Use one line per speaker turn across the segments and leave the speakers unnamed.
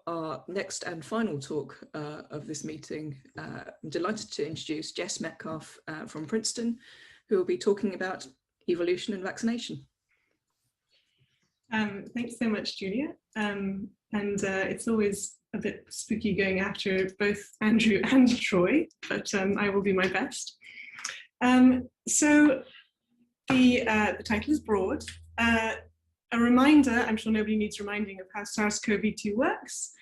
our next and final talk of this meeting, I'm delighted to introduce Jess Metcalf from Princeton, who will be talking about evolution and vaccination.
Thanks so much, Julia. It's always a bit spooky going after both Andrew and Troy, but I will do my best. So the title is broad. A reminder, I'm sure nobody needs reminding of how SARS-CoV-2 works.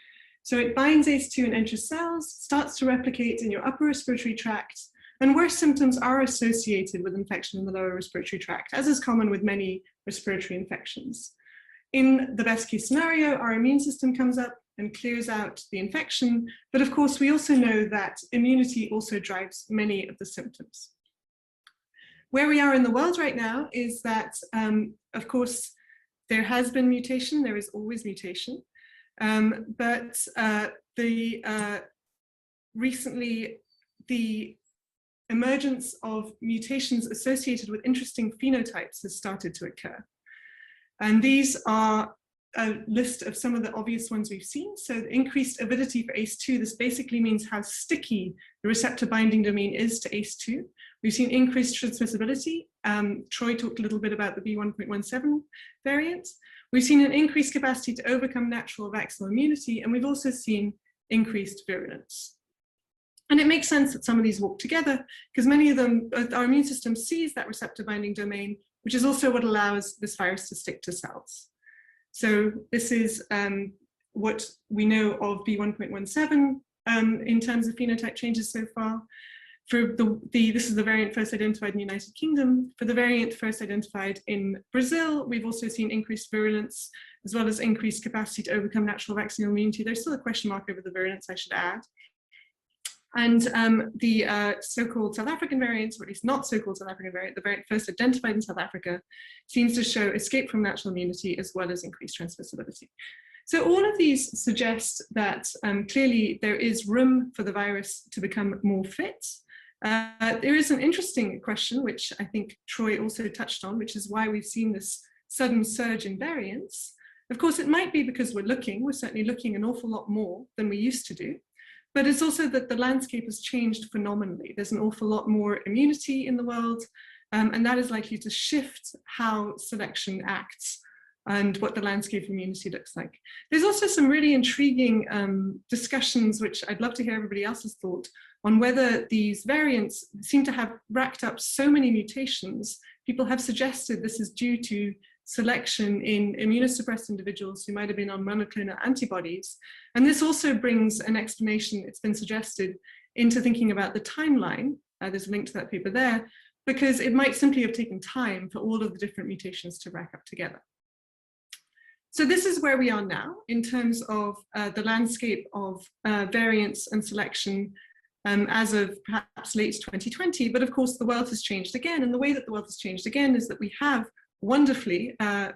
So it binds ACE2 and enters cells, starts to replicate in your upper respiratory tract, and worse symptoms are associated with infection in the lower respiratory tract, as is common with many respiratory infections. In the best case scenario, our immune system comes up and clears out the infection, but of course we also know that immunity also drives many of the symptoms. Where we are in the world right now is that, of course, there has been mutation, there is always mutation, but recently the emergence of mutations associated with interesting phenotypes has started to occur. And these are a list of some of the obvious ones we've seen. So the increased avidity for ACE2, this basically means how sticky the receptor binding domain is to ACE2. We've seen increased transmissibility. Troy talked a little bit about the B1.17 variant. We've seen an increased capacity to overcome natural vaccinal immunity, and we've also seen increased virulence. And it makes sense that some of these walk together, because many of them, our immune system sees that receptor binding domain, which is also what allows this virus to stick to cells. So this is what we know of B1.17 in terms of phenotype changes so far. For this is the variant first identified in the United Kingdom. For the variant first identified in Brazil, we've also seen increased virulence, as well as increased capacity to overcome natural vaccinal immunity. There's still a question mark over the virulence, I should add. And the so-called South African variant, or at least not so-called South African variant, the variant first identified in South Africa, seems to show escape from natural immunity as well as increased transmissibility. So all of these suggest that clearly there is room for the virus to become more fit. There is an interesting question, which I think Troy also touched on, which is why we've seen this sudden surge in variants. Of course, it might be because we're certainly looking an awful lot more than we used to do. But it's also that the landscape has changed phenomenally. There's an awful lot more immunity in the world, and that is likely to shift how selection acts and what the landscape of immunity looks like. There's also some really intriguing discussions, which I'd love to hear everybody else's thought, on whether these variants seem to have racked up so many mutations. People have suggested this is due to selection in immunosuppressed individuals who might have been on monoclonal antibodies. And this also brings an explanation, it's been suggested, into thinking about the timeline. There's a link to that paper there, because it might simply have taken time for all of the different mutations to rack up together. So this is where we are now in terms of the landscape of variants and selection as of perhaps late 2020. But of course, the world has changed again. And the way that the world has changed again is that we have wonderfully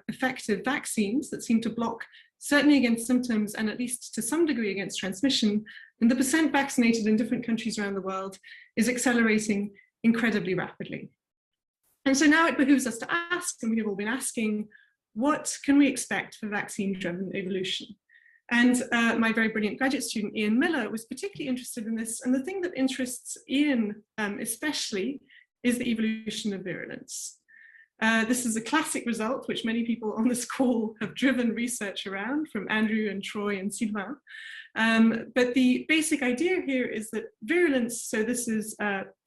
effective vaccines that seem to block, certainly against symptoms and at least to some degree against transmission. And the percent vaccinated in different countries around the world is accelerating incredibly rapidly. And so now it behooves us to ask, and we have all been asking, what can we expect for vaccine-driven evolution? And my very brilliant graduate student, Ian Miller, was particularly interested in this. And the thing that interests Ian especially is the evolution of virulence. This is a classic result, which many people on this call have driven research around, from Andrew and Troy and Sylvain. But the basic idea here is that virulence, so this is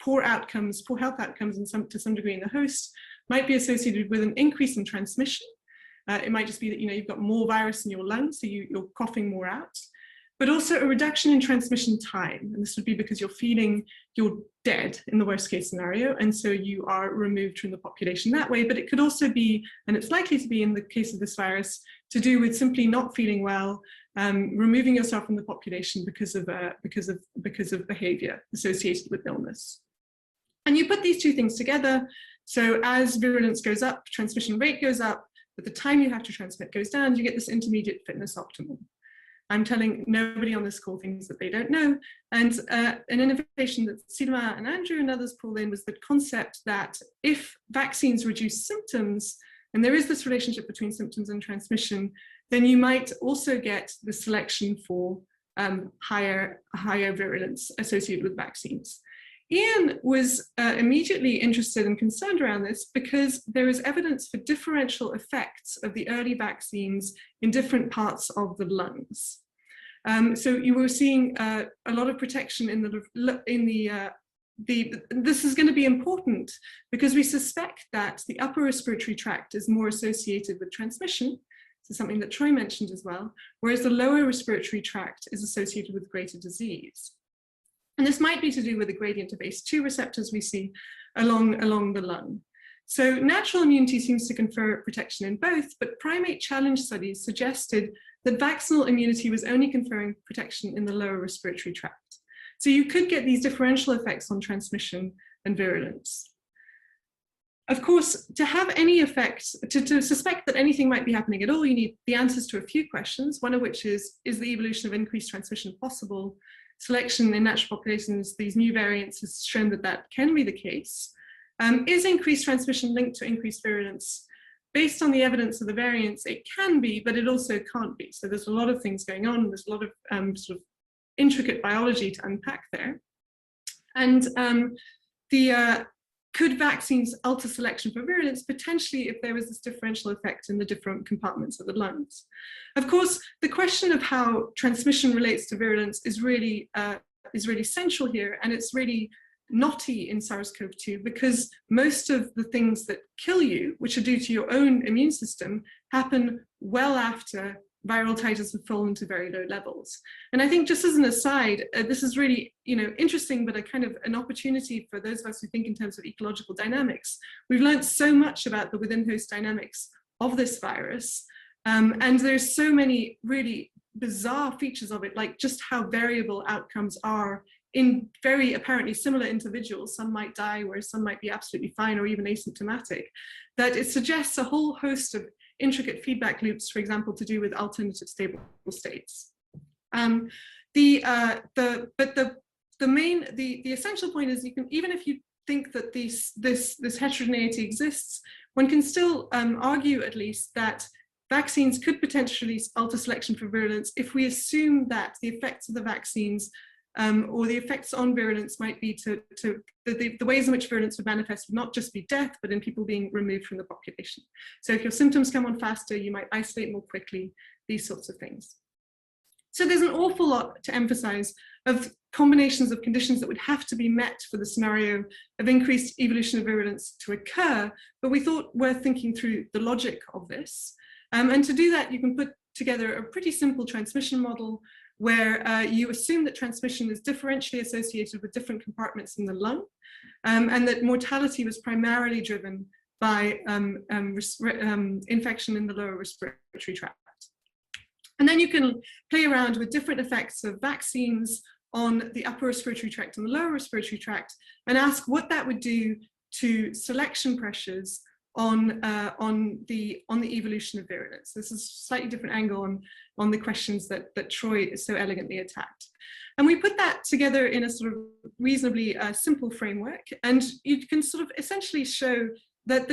poor outcomes, poor health outcomes to some degree in the host, might be associated with an increase in transmission. It might just be that you've got more virus in your lungs, so you're coughing more out. But also a reduction in transmission time. And this would be because you're feeling you're dead in the worst case scenario. And so you are removed from the population that way. But it could also be, and it's likely to be in the case of this virus, to do with simply not feeling well, removing yourself from the population because of behavior associated with illness. And you put these two things together. So as virulence goes up, transmission rate goes up, but the time you have to transmit goes down, you get this intermediate fitness optimum. I'm telling nobody on this call things that they don't know. And an innovation that Sylvain and Andrew and others pulled in was the concept that if vaccines reduce symptoms, and there is this relationship between symptoms and transmission, then you might also get the selection for higher virulence associated with vaccines. Ian was immediately interested and concerned around this because there is evidence for differential effects of the early vaccines in different parts of the lungs. So you were seeing a lot of protection this is going to be important because we suspect that the upper respiratory tract is more associated with transmission. So something that Troy mentioned as well, whereas the lower respiratory tract is associated with greater disease. And this might be to do with the gradient of ACE2 receptors we see along the lung. So natural immunity seems to confer protection in both, but primate challenge studies suggested that vaccinal immunity was only conferring protection in the lower respiratory tract. So you could get these differential effects on transmission and virulence. Of course, to have any effect, to suspect that anything might be happening at all, you need the answers to a few questions, one of which is the evolution of increased transmission possible? Selection in natural populations, these new variants has shown that that can be the case. Is increased transmission linked to increased virulence? Based on the evidence of the variants, it can be, but it also can't be. So there's a lot of things going on. There's a lot of sort of intricate biology to unpack there. And could vaccines alter selection for virulence? Potentially, if there was this differential effect in the different compartments of the lungs. Of course, the question of how transmission relates to virulence is really central here, and it's really knotty in SARS-CoV-2 because most of the things that kill you, which are due to your own immune system, happen well after viral titers have fallen to very low levels. And I think just as an aside, this is really interesting, but a kind of an opportunity for those of us who think in terms of ecological dynamics. We've learned so much about the within-host dynamics of this virus, and there's so many really bizarre features of it, like just how variable outcomes are in very apparently similar individuals. Some might die, whereas some might be absolutely fine or even asymptomatic, that it suggests a whole host of intricate feedback loops, for example, to do with alternative stable states. The essential point is even if you think that this heterogeneity exists, one can still argue at least that vaccines could potentially alter selection for virulence if we assume that the effects of the vaccines or the effects on virulence might be the ways in which virulence would manifest would not just be death, but in people being removed from the population. So if your symptoms come on faster, you might isolate more quickly, these sorts of things. So there's an awful lot to emphasize of combinations of conditions that would have to be met for the scenario of increased evolution of virulence to occur, but we thought worth thinking through the logic of this. And to do that, you can put together a pretty simple transmission model where you assume that transmission is differentially associated with different compartments in the lung, and that mortality was primarily driven by infection in the lower respiratory tract. And then you can play around with different effects of vaccines on the upper respiratory tract and the lower respiratory tract and ask what that would do to selection pressures on the evolution of virulence. This is a slightly different angle on the questions that Troy so elegantly attacked. And we put that together in a sort of reasonably simple framework, and you can sort of essentially show that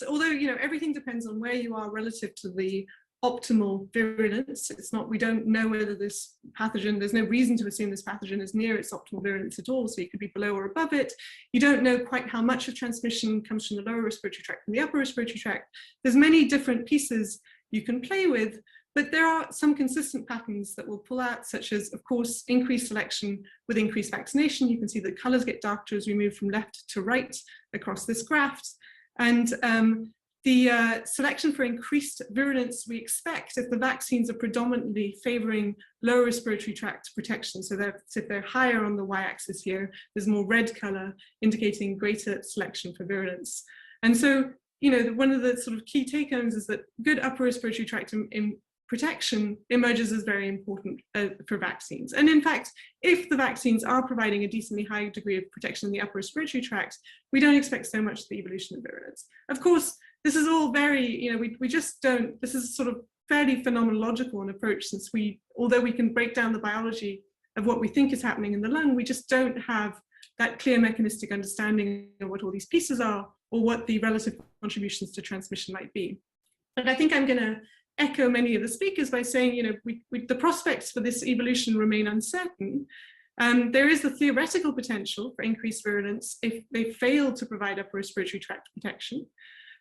although everything depends on where you are relative to the optimal virulence. We don't know whether this pathogen, there's no reason to assume this pathogen is near its optimal virulence at all, so it could be below or above it. You don't know quite how much of transmission comes from the lower respiratory tract and the upper respiratory tract. There's many different pieces you can play with, but there are some consistent patterns that will pull out, such as, of course, increased selection with increased vaccination. You can see the colors get darker as we move from left to right across this graph. And the selection for increased virulence we expect if the vaccines are predominantly favoring lower respiratory tract protection. So if they're higher on the y-axis here, there's more red color indicating greater selection for virulence. And so, one of the sort of key take-homes is that good upper respiratory tract in protection emerges as very important for vaccines. And in fact, if the vaccines are providing a decently high degree of protection in the upper respiratory tract, we don't expect so much the evolution of virulence. Of course, this is all very, we just don't, this is sort of fairly phenomenological an approach, since although we can break down the biology of what we think is happening in the lung, we just don't have that clear mechanistic understanding of what all these pieces are or what the relative contributions to transmission might be. But I think I'm going to echo many of the speakers by saying, you know, the prospects for this evolution remain uncertain. There is the theoretical potential for increased virulence if they fail to provide upper respiratory tract protection.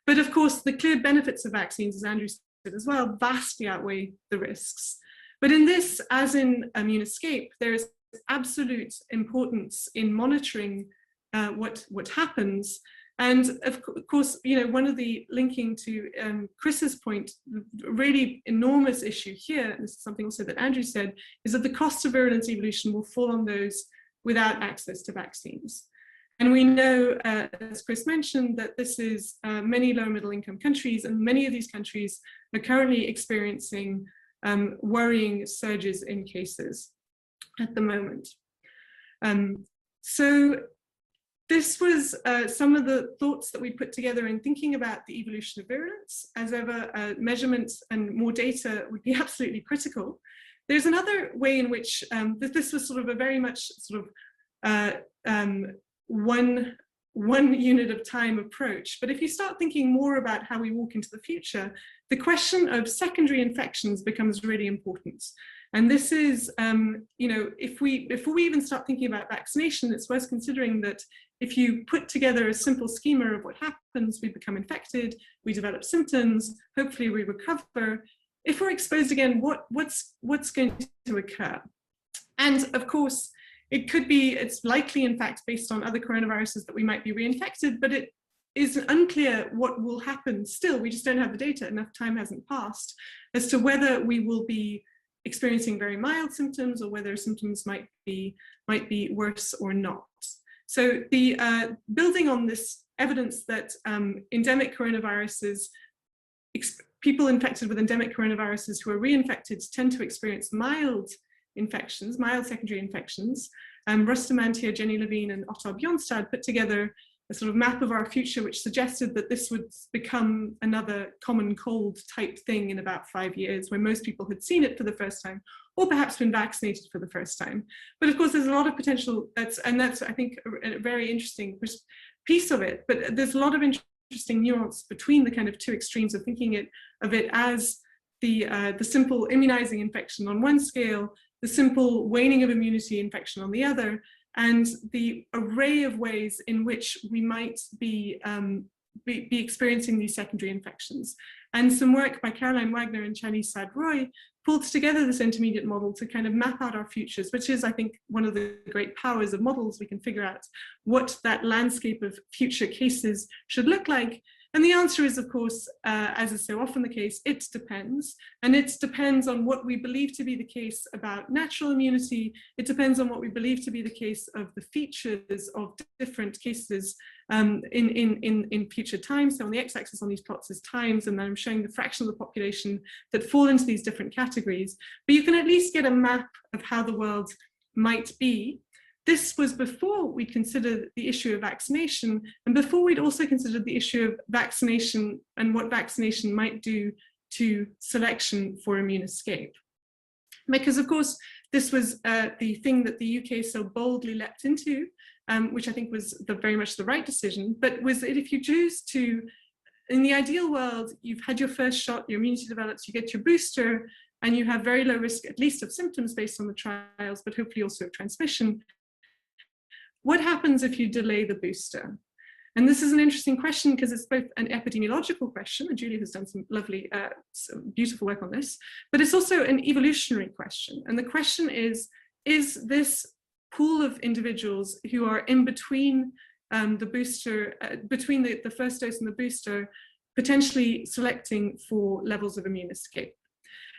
But of course, the clear benefits of vaccines, as Andrew said as well, vastly outweigh the risks. But in this, as in immune escape, there is absolute importance in monitoring what happens. And of course, you know, one of the linking to Chris's point, really enormous issue here, and this is something also that Andrew said, is that the cost of virulence evolution will fall on those without access to vaccines. And we know, as Chris mentioned, that this is many low middle income countries, and many of these countries are currently experiencing worrying surges in cases at the moment. So this was some of the thoughts that we put together in thinking about the evolution of virulence. As ever, measurements and more data would be absolutely critical. There's another way in which this was sort of a very much sort of one unit of time approach. But if you start thinking more about how we walk into the future, the question of secondary infections becomes really important. And this is, you know, before we even start thinking about vaccination, it's worth considering that if you put together a simple schema of what happens, we become infected, we develop symptoms, hopefully we recover. If we're exposed again, what's going to occur? And of course, it could be, it's likely in fact based on other coronaviruses that we might be reinfected, but it is unclear what will happen still. We just don't have the data, enough time hasn't passed as to whether we will be experiencing very mild symptoms or whether symptoms might be worse or not. So the building on this evidence that endemic coronaviruses, people infected with endemic coronaviruses who are reinfected tend to experience mild infections, mild secondary infections. Rustamantia, Jenny Levine, and Otto Bjornstad put together a sort of map of our future, which suggested that this would become another common cold type thing in about 5 years, when most people had seen it for the first time, or perhaps been vaccinated for the first time. But of course, there's a lot of potential, that's I think a very interesting piece of it, but there's a lot of interesting nuance between the kind of two extremes of thinking of it as the simple immunizing infection on one scale, the simple waning of immunity infection on the other, and the array of ways in which we might be experiencing these secondary infections. And some work by Caroline Wagner and Chinese Sad Roy pulled together this intermediate model to kind of map out our futures, which is, I think, one of the great powers of models. We can figure out what that landscape of future cases should look like. And the answer is, of course, as is so often the case, it depends. And it depends on what we believe to be the case about natural immunity. It depends on what we believe to be the case of the features of different cases in future times. So on the x-axis on these plots is times, and then I'm showing the fraction of the population that fall into these different categories. But you can at least get a map of how the world might be. This was before we considered the issue of vaccination, and before we'd also considered the issue of vaccination and what vaccination might do to selection for immune escape. Because of course, this was the thing that the UK so boldly leapt into, which I think was very much the right decision, but was that if you choose to, in the ideal world, you've had your first shot, your immunity develops, you get your booster, and you have very low risk, at least of symptoms based on the trials, but hopefully also of transmission. What happens if you delay the booster? And this is an interesting question because it's both an epidemiological question, and Julia has done some lovely, beautiful work on this, but it's also an evolutionary question. And the question is this pool of individuals who are in between the booster, between the first dose and the booster, potentially selecting for levels of immune escape?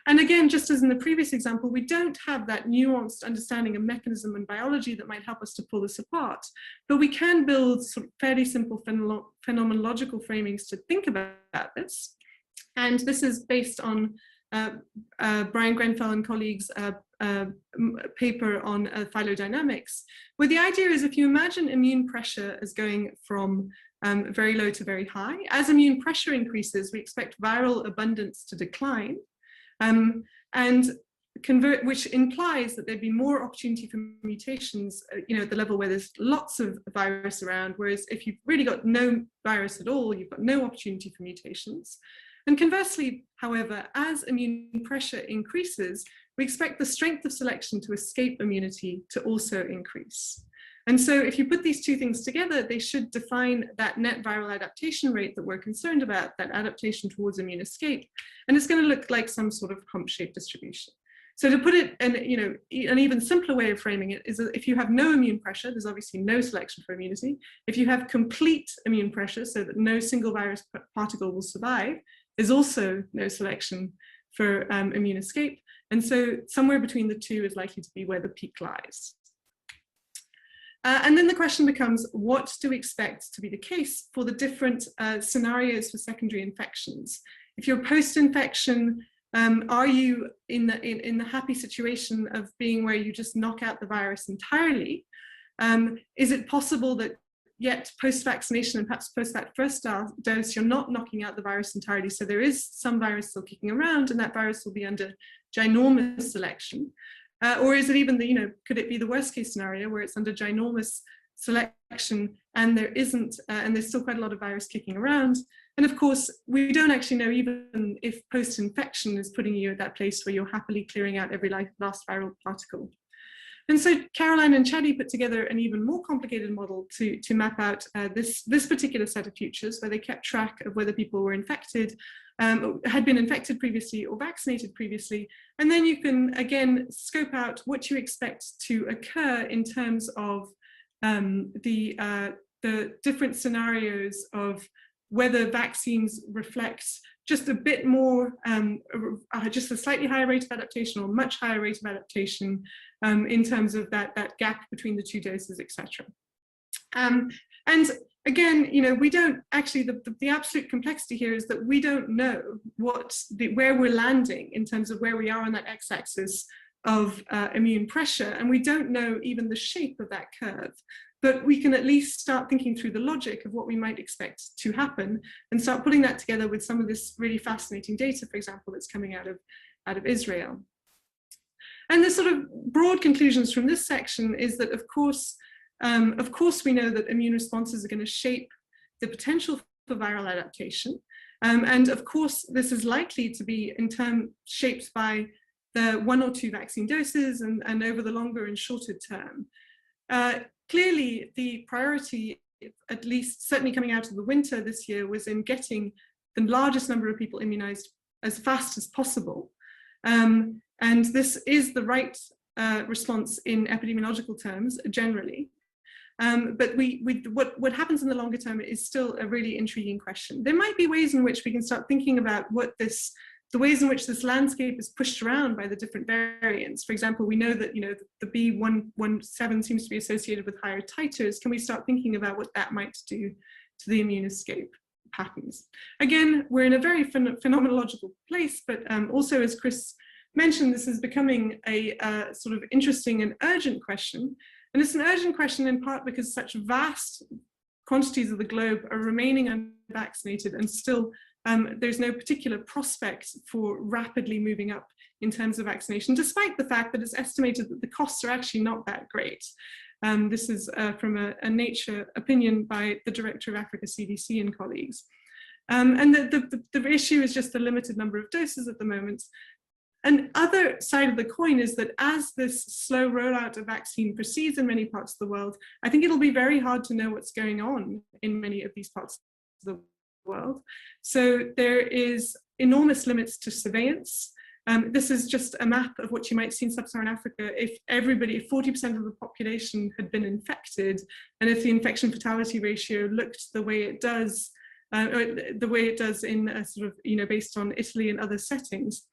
And again, just as in the previous example, we don't have that nuanced understanding of mechanism and biology that might help us to pull this apart, but we can build sort of fairly simple phenomenological framings to think about this. And this is based on Brian Grenfell and colleagues' paper on phylogenomics, where the idea is if you imagine immune pressure as going from very low to very high, as immune pressure increases, we expect viral abundance to decline. And which implies that there'd be more opportunity for mutations, at the level where there's lots of virus around, whereas if you've really got no virus at all, you've got no opportunity for mutations. And conversely, however, as immune pressure increases, we expect the strength of selection to escape immunity to also increase. And so if you put these two things together, they should define that net viral adaptation rate that we're concerned about, that adaptation towards immune escape. And it's going to look like some sort of hump-shaped distribution. So to put it in, an even simpler way of framing it is that if you have no immune pressure, there's obviously no selection for immunity. If you have complete immune pressure, so that no single virus particle will survive, there's also no selection for immune escape. And so somewhere between the two is likely to be where the peak lies. And then the question becomes, what do we expect to be the case for the different scenarios for secondary infections? If you're post-infection, are you in the happy situation of being where you just knock out the virus entirely? Is it possible that yet post-vaccination and perhaps post that first dose, you're not knocking out the virus entirely, so there is some virus still kicking around and that virus will be under ginormous selection? Or is it even could it be the worst case scenario where it's under ginormous selection and there isn't, and there's still quite a lot of virus kicking around? And of course, we don't actually know even if post-infection is putting you at that place where you're happily clearing out every last viral particle. And so Caroline and Chadi put together an even more complicated model to map out this particular set of futures, where they kept track of whether people were infected, had been infected previously or vaccinated previously. And then you can, again, scope out what you expect to occur in terms of the different scenarios of whether vaccines reflect just a bit more, just a slightly higher rate of adaptation or much higher rate of adaptation in terms of that gap between the two doses, etc. And again, we don't actually, the absolute complexity here is that we don't know where we're landing in terms of where we are on that x-axis of immune pressure, and we don't know even the shape of that curve. But we can at least start thinking through the logic of what we might expect to happen and start putting that together with some of this really fascinating data, for example, that's coming out of Israel. And the sort of broad conclusions from this section is that, of course, we know that immune responses are going to shape the potential for viral adaptation. And of course, this is likely to be in turn shaped by the 1 or 2 vaccine doses and over the longer and shorter term. Clearly, the priority, at least certainly coming out of the winter this year, was in getting the largest number of people immunized as fast as possible. And this is the right response in epidemiological terms, generally. But what happens in the longer term is still a really intriguing question. There might be ways in which we can start thinking about the ways in which this landscape is pushed around by the different variants. For example, we know that the B117 seems to be associated with higher titers. Can we start thinking about what that might do to the immune escape patterns? Again, we're in a very phenomenological place, but also, as Chris mentioned, this is becoming a sort of interesting and urgent question. And it's an urgent question in part because such vast quantities of the globe are remaining unvaccinated, and still there's no particular prospect for rapidly moving up in terms of vaccination, despite the fact that it's estimated that the costs are actually not that great. This is from a Nature opinion by the director of Africa CDC and colleagues. And the issue is just the limited number of doses at the moment. And other side of the coin is that as this slow rollout of vaccine proceeds in many parts of the world, I think it'll be very hard to know what's going on in many of these parts of the world. So there is enormous limits to surveillance. This is just a map of what you might see in sub-Saharan Africa if 40% of the population had been infected, and if the infection fatality ratio looked the way it does, in a sort of, based on Italy and other settings.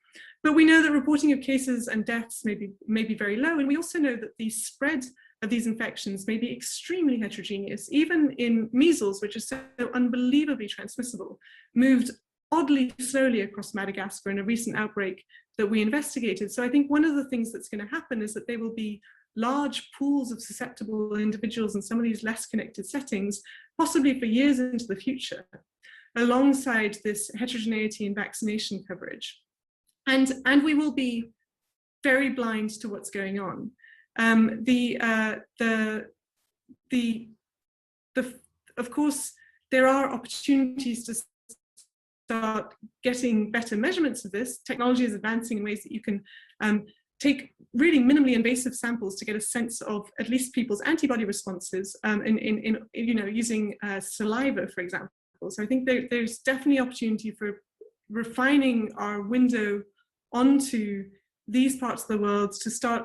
But we know that reporting of cases and deaths may be very low, and we also know that the spread of these infections may be extremely heterogeneous. Even in measles, which is so unbelievably transmissible, moved oddly slowly across Madagascar in a recent outbreak that we investigated. So I think one of the things that's going to happen is that there will be large pools of susceptible individuals in some of these less connected settings, possibly for years into the future, alongside this heterogeneity in vaccination coverage. And we will be very blind to what's going on. Of course, there are opportunities to start getting better measurements of this. Technology is advancing in ways that you can take really minimally invasive samples to get a sense of at least people's antibody responses using saliva, for example. So I think there's definitely opportunity for refining our window onto these parts of the world to start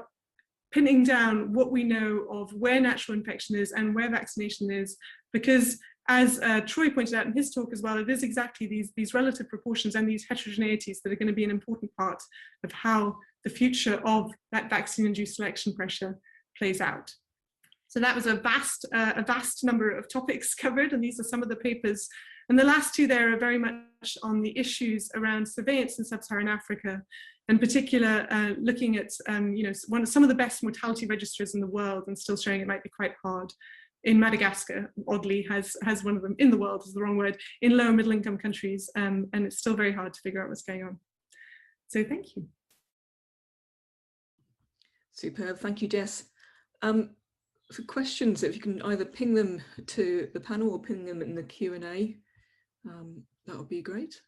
pinning down what we know of where natural infection is and where vaccination is, because as Troy pointed out in his talk as well, it is exactly these relative proportions and these heterogeneities that are going to be an important part of how the future of that vaccine-induced selection pressure plays out. So that was a vast number of topics covered, and these are some of the papers. And the last two there are very much on the issues around surveillance in sub-Saharan Africa, in particular looking at some of the best mortality registers in the world, and still showing it might be quite hard. In Madagascar, oddly, has one of them in the world, is the wrong word, in low and middle income countries, and it's still very hard to figure out what's going on. So thank you.
Superb, thank you, Jess. For questions, if you can either ping them to the panel or ping them in the Q&A, that would be great.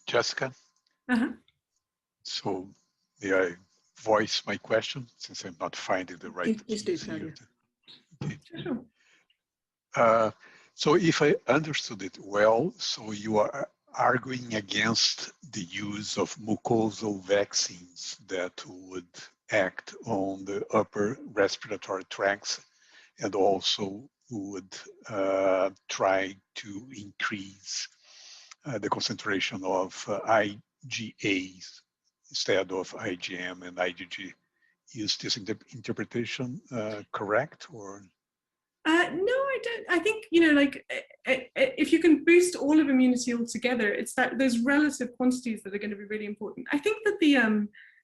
Jessica, so may I voice my question since I'm not finding the right
Please do, Claudia.
Okay. Sure. So if I understood it well, so you are arguing against the use of mucosal vaccines that would act on the upper respiratory tracts and also would try to increase the concentration of IgAs instead of IgM and IgG. Is this interpretation correct, or?
No, I don't. I think, if you can boost all of immunity altogether, it's that those relative quantities that are going to be really important. I think that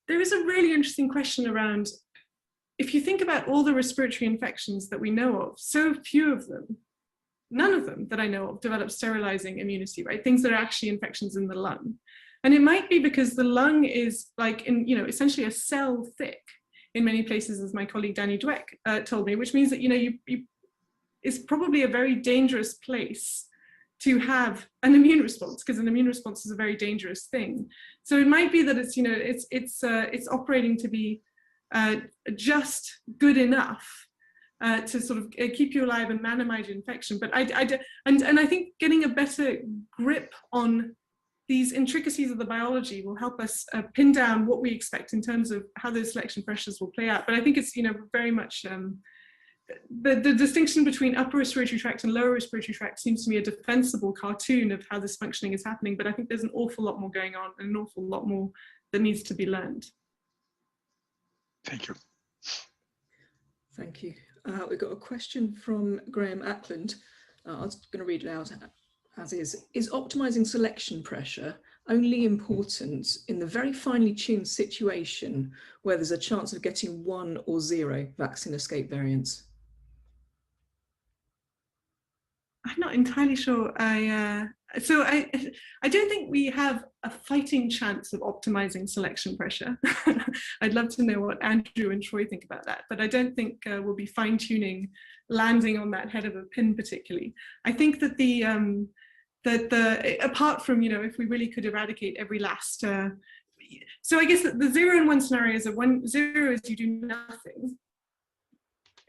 there is a really interesting question around, if you think about all the respiratory infections that we know of, so few of them, none of them that I know of develop sterilizing immunity, right? Things that are actually infections in the lung. And it might be because the lung is essentially a cell thick in many places, as my colleague Danny Dweck told me, which means that, it's probably a very dangerous place to have an immune response, because an immune response is a very dangerous thing. So it might be that it's operating to be just good enough to sort of keep you alive and minimize infection. But I think getting a better grip on these intricacies of the biology will help us pin down what we expect in terms of how those selection pressures will play out. But I think it's very much the distinction between upper respiratory tract and lower respiratory tract seems to me a defensible cartoon of how this functioning is happening. But I think there's an awful lot more going on and an awful lot more that needs to be learned.
Thank you.
Thank you. We've got a question from Graham Ackland. I was going to read it out as is. Is optimizing selection pressure only important in the very finely tuned situation where there's a chance of getting 1 or 0 vaccine escape variants?
I'm not entirely sure. I don't think we have a fighting chance of optimizing selection pressure. I'd love to know what Andrew and Troy think about that, but I don't think we'll be fine-tuning landing on that head of a pin particularly. I think that apart from, if we really could eradicate every last, so I guess that the 0 and 1 scenarios are 0 is you do nothing,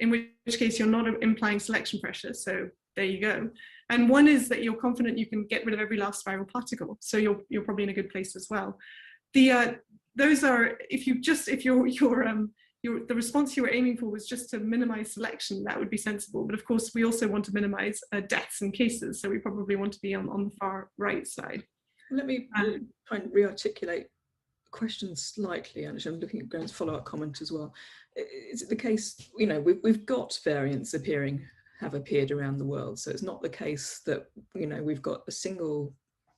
in which case you're not implying selection pressure, so there you go. And 1 is that you're confident you can get rid of every last viral particle, so you're probably in a good place as well. Those are, the response you were aiming for was just to minimize selection, that would be sensible. But of course, we also want to minimize deaths and cases, so we probably want to be on the far right side.
Let me try and re-articulate the question slightly. Actually, I'm looking at Graham's follow-up comment as well. Is it the case, we've got variants have appeared around the world, so it's not the case that we've got a single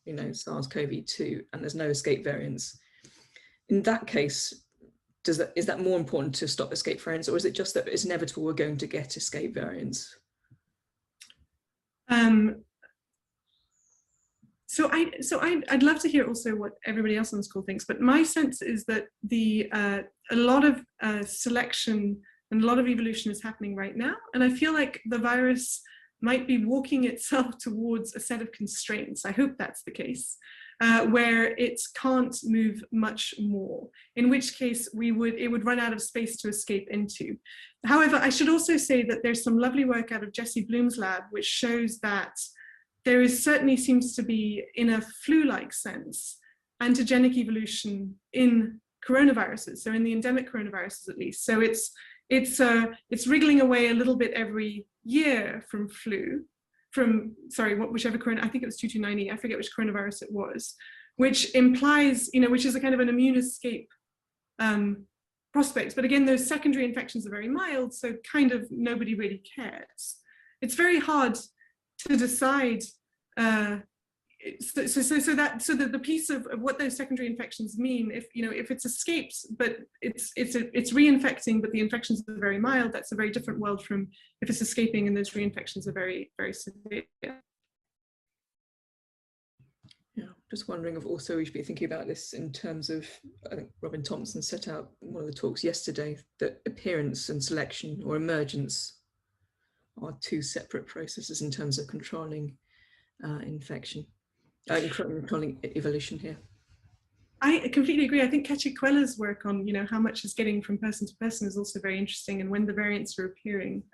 SARS-CoV-2 and there's no escape variants. In that case, is that more important to stop escape variants, or is it just that it's inevitable we're going to get escape variants?
So I'd love to hear also what everybody else on this call thinks, but my sense is that a lot of selection and a lot of evolution is happening right now, and I feel like the virus might be walking itself towards a set of constraints. I hope that's the case, where it can't move much more, in which case it would run out of space to escape into. However, I should also say that there's some lovely work out of Jesse Bloom's lab, which shows that there is certainly seems to be, in a flu-like sense, antigenic evolution in coronaviruses, so in the endemic coronaviruses at least. So it's wriggling away a little bit every year from flu, whichever corona, I think it was 2290, I forget which coronavirus it was, which implies, which is a kind of an immune escape prospect. But again, those secondary infections are very mild, so kind of nobody really cares. It's very hard to decide so that the piece of what those secondary infections mean, if it's escaped but it's reinfecting, but the infections are very mild, that's a very different world from if it's escaping and those reinfections are very, very severe.
Yeah, just wondering if also we should be thinking about this in terms of, I think Robin Thompson set out in one of the talks yesterday, that appearance and selection or emergence are two separate processes in terms of controlling infection, controlling evolution here.
I completely agree. I think Cachiquela's work on how much is getting from person to person is also very interesting, and when the variants are appearing.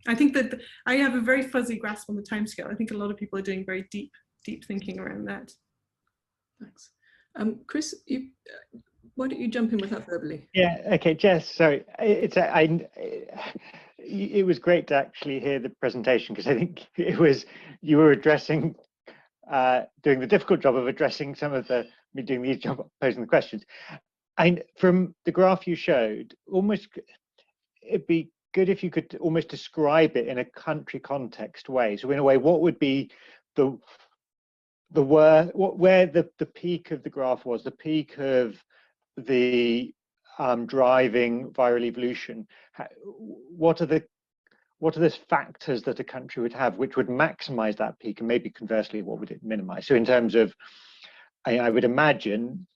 I think that I have a very fuzzy grasp on the timescale. I think a lot of people are doing very deep thinking around that.
Thanks. Chris, why don't you jump in with that verbally?
Yeah, okay, Jess, sorry. It was great to actually hear the presentation, because I think you were addressing, doing the difficult job of addressing me doing the easy job of posing the questions. And from the graph you showed, it'd be good if you could almost describe it in a country context way. So in a way, what would be where the peak of the graph was, the peak of the driving viral evolution? What are the factors that a country would have which would maximize that peak, and maybe conversely, what would it minimize? So in terms of, I would imagine,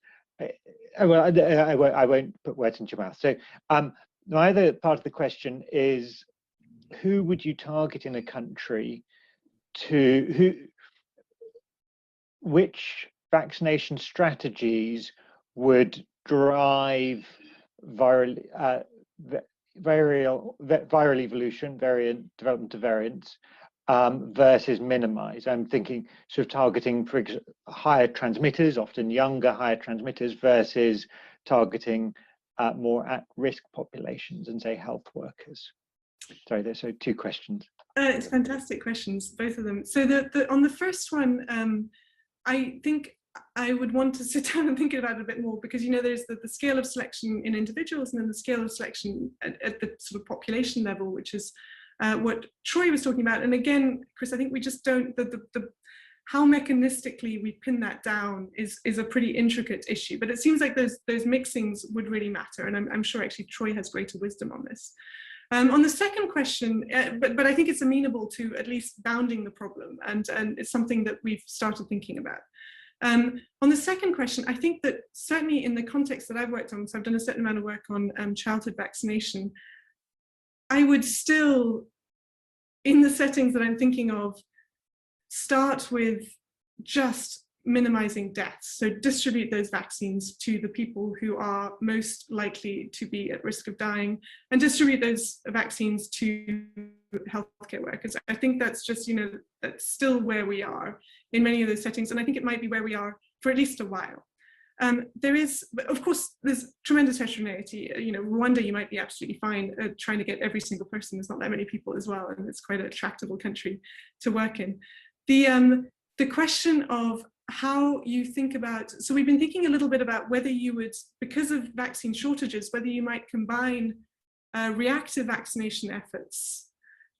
I won't put words into your mouth. So the other part of the question is, who would you target in a country which vaccination strategies would drive viral evolution, development of variants, versus minimize? I'm thinking sort of targeting for higher transmitters, often younger higher transmitters, versus targeting more at-risk populations and say health workers. Sorry, there's two questions.
It's fantastic questions, both of them. So on the first one, I think I would want to sit down and think about it a bit more, because there's the scale of selection in individuals, and then the scale of selection at the sort of population level, which is what Troy was talking about. And again, Chris, I think we just don't, how mechanistically we pin that down is a pretty intricate issue, but it seems like those mixings would really matter, and I'm sure actually Troy has greater wisdom on this. On the second question, but I think it's amenable to at least bounding the problem, and it's something that we've started thinking about. On the second question, I think that certainly in the context that I've worked on, so I've done a certain amount of work on childhood vaccination, I would still, in the settings that I'm thinking of, start with just minimizing deaths. So distribute those vaccines to the people who are most likely to be at risk of dying, and distribute those vaccines to healthcare workers. I think that's just, that's still where we are in many of those settings. And I think it might be where we are for at least a while. Of course, there's tremendous heterogeneity. Rwanda, you might be absolutely fine trying to get every single person. There's not that many people as well, and it's quite a tractable country to work in. The question of how you think about, so we've been thinking a little bit about whether you would, because of vaccine shortages, whether you might combine reactive vaccination efforts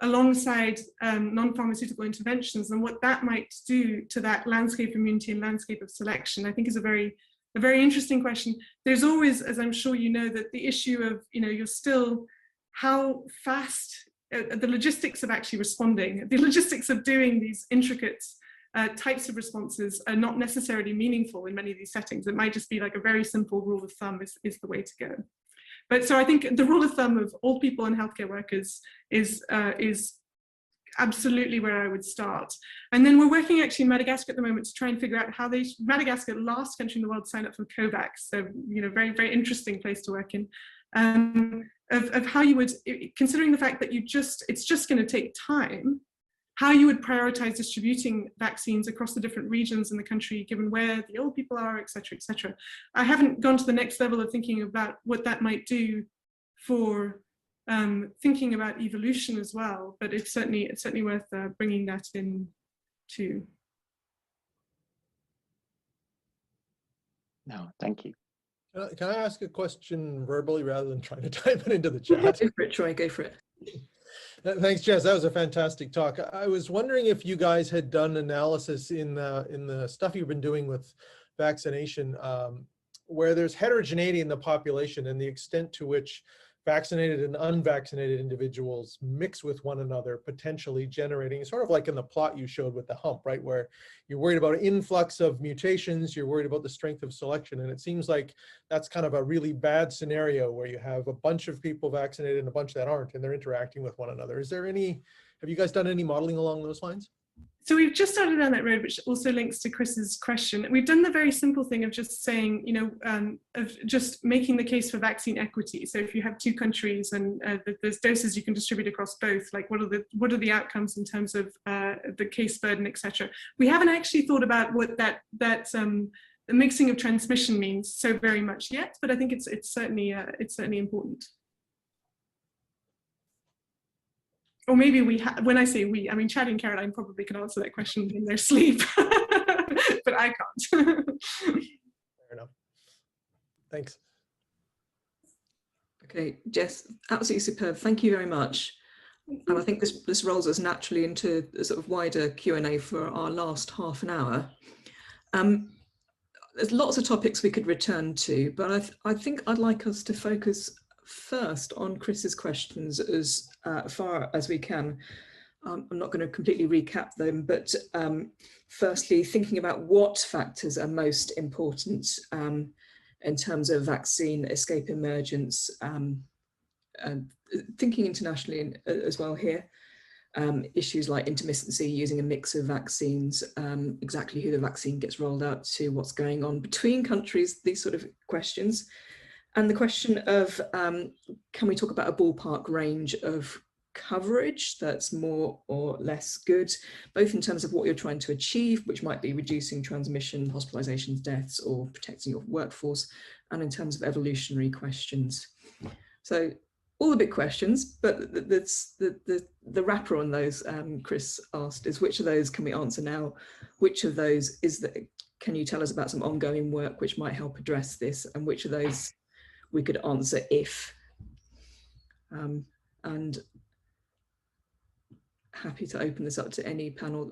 alongside non-pharmaceutical interventions, and what that might do to that landscape of immunity and landscape of selection, I think is a very a very interesting question. There's always, as I'm sure you know, that the issue of, you're still how fast the logistics of actually responding, the logistics of doing these intricate types of responses are not necessarily meaningful in many of these settings. It might just be like a very simple rule of thumb is the way to go. But so I think the rule of thumb of all people and healthcare workers is absolutely where I would start. And then we're working actually in Madagascar at the moment to try and figure out how Madagascar, the last country in the world to sign up for COVAX, so very, very interesting place to work in, of how you would, considering the fact that it's just going to take time, how you would prioritize distributing vaccines across the different regions in the country, given where the old people are, et cetera, et cetera. I haven't gone to the next level of thinking about what that might do for thinking about evolution as well, but it's certainly worth bringing that in too.
No, thank you.
Can I ask a question verbally rather than trying to type it into the chat?
Go for it, Troy, go for it.
Thanks, Jess. That was a fantastic talk. I was wondering if you guys had done analysis in the stuff you've been doing with vaccination, where there's heterogeneity in the population and the extent to which vaccinated and unvaccinated individuals mix with one another, potentially generating, sort of like in the plot you showed with the hump, right? Where you're worried about an influx of mutations, you're worried about the strength of selection. And it seems like that's kind of a really bad scenario where you have a bunch of people vaccinated and a bunch that aren't, and they're interacting with one another. Have you guys done any modeling along those lines?
So we've just started down that road, which also links to Chris's question. We've done the very simple thing of just saying, of just making the case for vaccine equity. So if you have two countries and there's doses you can distribute across both, like what are the outcomes in terms of the case burden, et cetera. We haven't actually thought about what the mixing of transmission means so very much yet, but I think it's certainly important. Or maybe when I say we, I mean, Chad and Caroline probably can answer that question in their sleep, but I can't.
Fair enough. Thanks.
Okay, Jess, absolutely superb. Thank you very much. And I think this rolls us naturally into a sort of wider Q&A for our last half an hour. There's lots of topics we could return to, but I think I'd like us to focus first on Chris's questions as far as we can. I'm not going to completely recap them, but firstly, thinking about what factors are most important in terms of vaccine escape emergence, and thinking internationally as well here. Issues like intermittency, using a mix of vaccines, exactly who the vaccine gets rolled out to, what's going on between countries, these sort of questions. And the question of, can we talk about a ballpark range of coverage that's more or less good, both in terms of what you're trying to achieve, which might be reducing transmission, hospitalizations, deaths, or protecting your workforce, and in terms of evolutionary questions. So all the big questions, but the wrapper on those, Chris asked, is which of those can we answer now? Which of those can you tell us about some ongoing work which might help address this? And which of those we could answer if? And happy to open this up to any panel